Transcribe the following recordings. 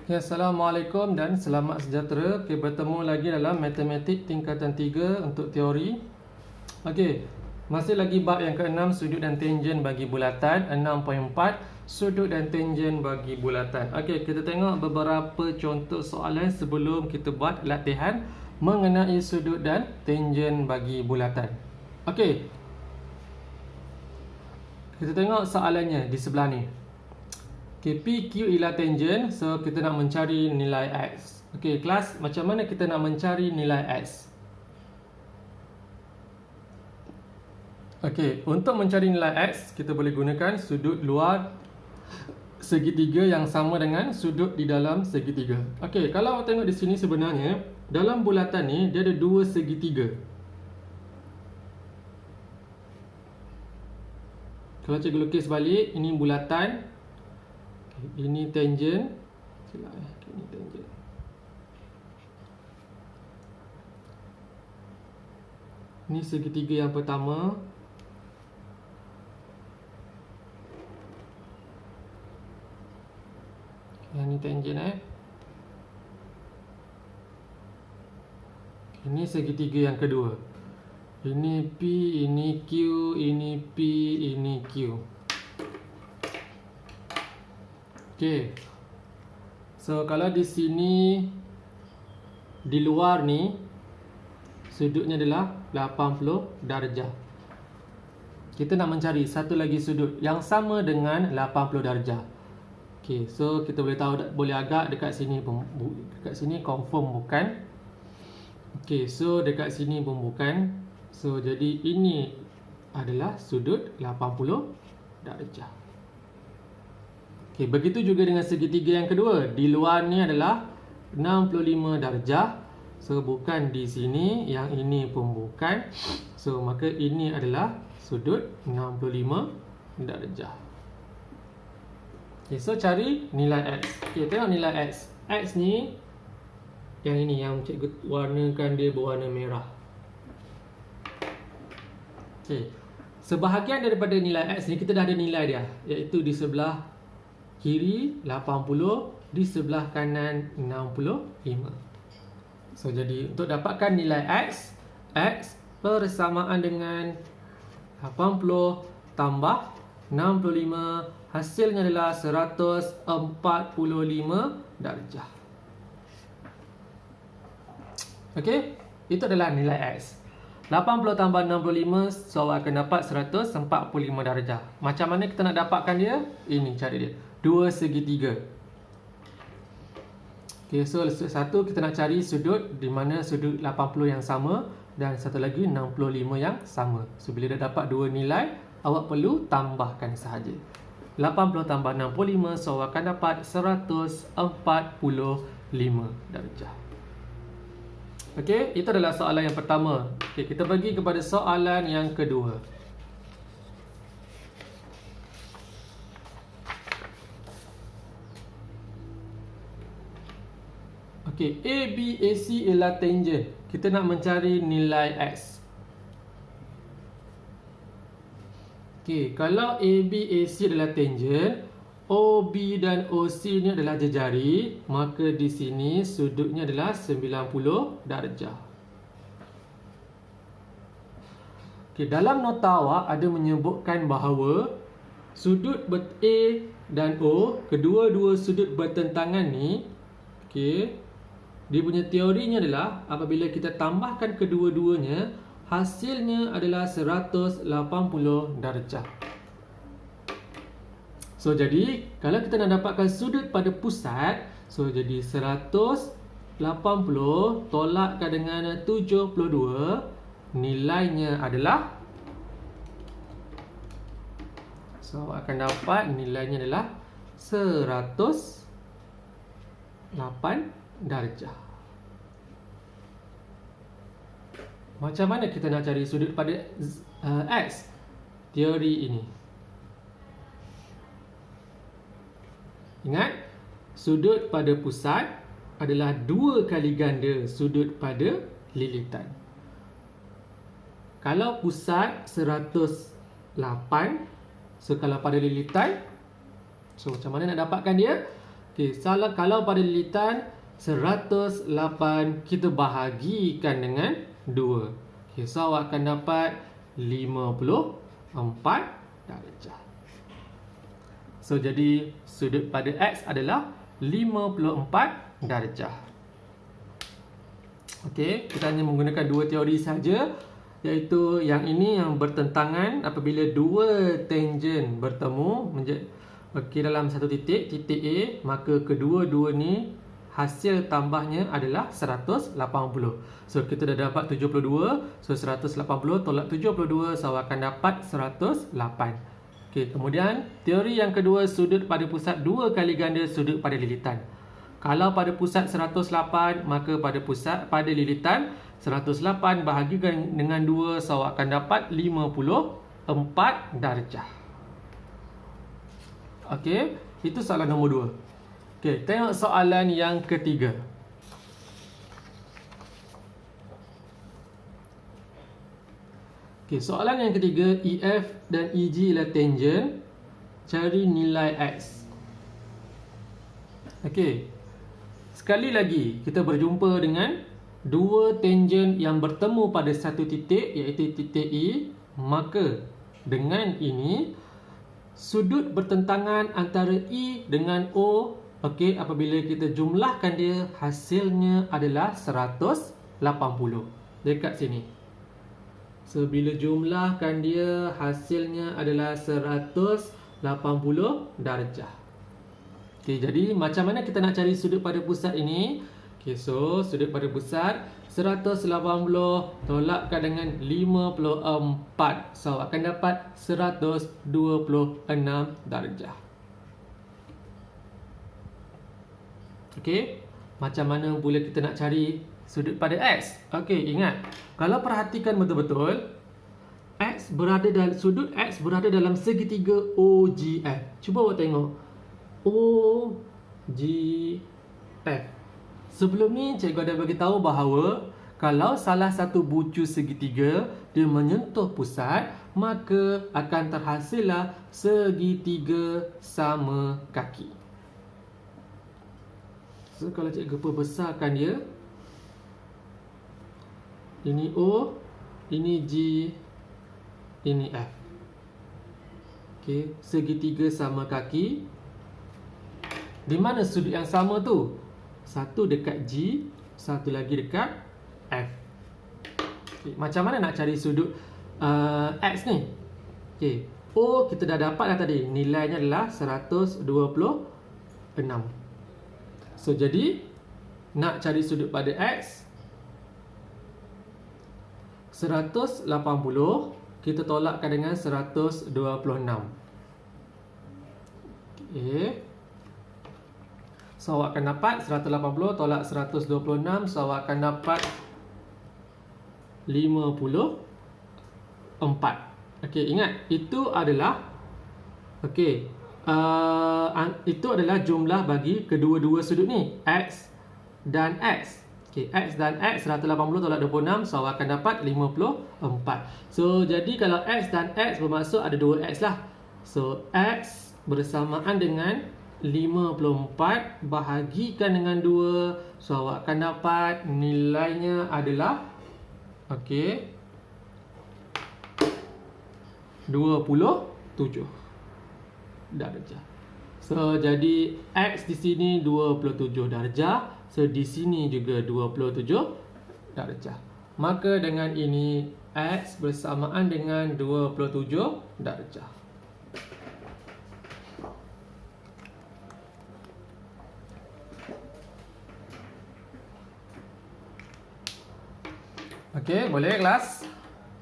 Ya, Assalamualaikum dan selamat sejahtera. Okay, bertemu lagi dalam matematik tingkatan 3 untuk teori. Okey, masih lagi bab yang ke-6, sudut dan tangen bagi bulatan. 6.4, sudut dan tangen bagi bulatan. Okey, kita tengok beberapa contoh soalan sebelum kita buat latihan mengenai sudut dan tangen bagi bulatan. Okey, kita tengok soalannya di sebelah ni. Okay, PQ ialah tangen, so kita nak mencari nilai X. Okay, kelas, macam mana kita nak mencari nilai X? Okay, untuk mencari nilai X, kita boleh gunakan sudut luar segitiga yang sama dengan sudut di dalam segitiga. Okay, kalau awak tengok di sini sebenarnya, dalam bulatan ni, dia ada dua segitiga. Kalau cikgu lukis balik, ini bulatan. Ini tangen. Ini tangen. Ini segitiga yang pertama. Ini tangen Ini segitiga yang kedua. Ini P, ini Q, ini P, ini Q. Okey. So kalau di sini di luar ni sudutnya adalah 80 darjah. Kita nak mencari satu lagi sudut yang sama dengan 80 darjah. Okey, so kita boleh tahu, boleh agak dekat sini confirm bukan. Okey, so dekat sini pun bukan. So jadi ini adalah sudut 80 darjah. Okay, begitu juga dengan segitiga yang kedua. Di luar ni adalah 65 darjah. So, bukan di sini. Yang ini pun bukan. So, maka ini adalah sudut 65 darjah. Okay, so cari nilai X. Okay, tengok nilai X. X ni, yang ini, yang cikgu warnakan dia berwarna merah. Okay, sebahagian daripada nilai X ni, kita dah ada nilai dia. Iaitu di sebelah kiri 80, di sebelah kanan 65. So jadi untuk dapatkan nilai X, X persamaan dengan 80 tambah 65, hasilnya adalah 145 darjah. Okey, itu adalah nilai X. 80 tambah 65, so akan dapat 145 darjah. Macam mana kita nak dapatkan dia? Ini cara dia. Dua segitiga. Okay, so satu kita nak cari sudut di mana sudut 80 yang sama dan satu lagi 65 yang sama. So bila dah dapat dua nilai, awak perlu tambahkan sahaja. 80 tambah 65, so awak akan dapat 145 darjah. Okey, itu adalah soalan yang pertama. Okey, kita pergi kepada soalan yang kedua. Okey, ABAC ialah tangen. Kita nak mencari nilai X. Okey, kalau ABAC adalah tangen, OB dan OC ni adalah jejari, maka di sini sudutnya adalah 90 darjah. Okey, dalam nota awak ada menyebutkan bahawa sudut A dan O, kedua-dua sudut bertentangan ni, okey, dia punya teorinya adalah apabila kita tambahkan kedua-duanya, hasilnya adalah 180 darjah. So, jadi kalau kita nak dapatkan sudut pada pusat, so jadi 180 tolakkan dengan 72, nilainya adalah, so akan dapat nilainya adalah 108 darjah. Macam mana kita nak cari sudut pada X? Teori ini. Ingat, sudut pada pusat adalah 2 kali ganda sudut pada lilitan. Kalau pusat 108, So kalau pada lilitan, so macam mana nak dapatkan dia? Okey, kalau pada lilitan 108 kita bahagikan dengan 2. Okey, so awak akan dapat 54 darjah. So jadi sudut pada X adalah 54 darjah. Okey, kita hanya menggunakan dua teori saja, iaitu yang ini yang bertentangan apabila dua tangent bertemu dalam satu titik A, maka kedua-dua ni hasil tambahnya adalah 180. So kita dah dapat 72, so 180 tolak 72, so akan dapat 108. Okey, kemudian teori yang kedua, sudut pada pusat 2 kali ganda sudut pada lilitan. Kalau pada pusat 108, maka pada lilitan 108 bahagikan dengan 2, so akan dapat 54 darjah. Okey, itu soalan nombor 2. Okey, tengok soalan yang ketiga. Okey, soalan yang ketiga, EF dan EG ialah tangent. Cari nilai X. Okey, sekali lagi kita berjumpa dengan dua tangent yang bertemu pada satu titik, iaitu titik E. Maka dengan ini sudut bertentangan antara E dengan O, okey, apabila kita jumlahkan dia, hasilnya adalah 180 dekat sini. So bila jumlahkan dia, hasilnya adalah 180 darjah. Okey, jadi macam mana kita nak cari sudut pada pusat ini? Okey, so sudut pada pusat 180 tolakkan dengan 54, so akan dapat 126 darjah. Okey, macam mana pula kita nak cari sudut pada X? Okey, ingat, kalau perhatikan betul-betul, sudut X berada dalam segitiga OGF. Cuba awak tengok OGF. Sebelum ni cikgu ada bagi tahu bahawa kalau salah satu bucu segitiga dia menyentuh pusat, maka akan terhasillah segitiga sama kaki. So kalau cikgu perbesarkan dia, ini O, ini G, ini F. Okey, segitiga sama kaki. Di mana sudut yang sama tu? Satu dekat G, satu lagi dekat F. Okay, macam mana nak cari sudut X ni? Okay, O kita dah dapat dah tadi, nilainya adalah 126. So jadi nak cari sudut pada X, 180 kita tolakkan dengan 126. Okay, so awak akan dapat 180 tolak 126, so awak akan dapat 54. Okey, ingat itu adalah itu adalah jumlah bagi kedua-dua sudut ni, X dan X. Okey, X dan X 180 tolak 26, so awak akan dapat 54. So jadi kalau X dan X bermaksud ada 2X lah. So X bersamaan dengan 54 bahagikan dengan 2, so awak akan dapat nilainya adalah 27 darjah. So jadi X di sini 27 darjah, so di sini juga 27 darjah. Maka dengan ini X bersamaan dengan 27 darjah. Okey, boleh kelas?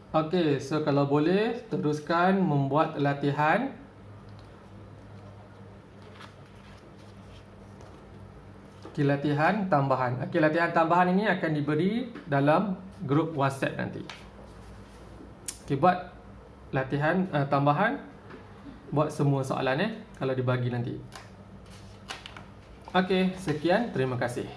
Okey, so kalau boleh teruskan membuat latihan. Okey, latihan tambahan. Okey, latihan tambahan ini akan diberi dalam grup WhatsApp nanti. Okey, buat latihan tambahan, buat semua soalan kalau dibagi nanti. Okey, sekian, terima kasih.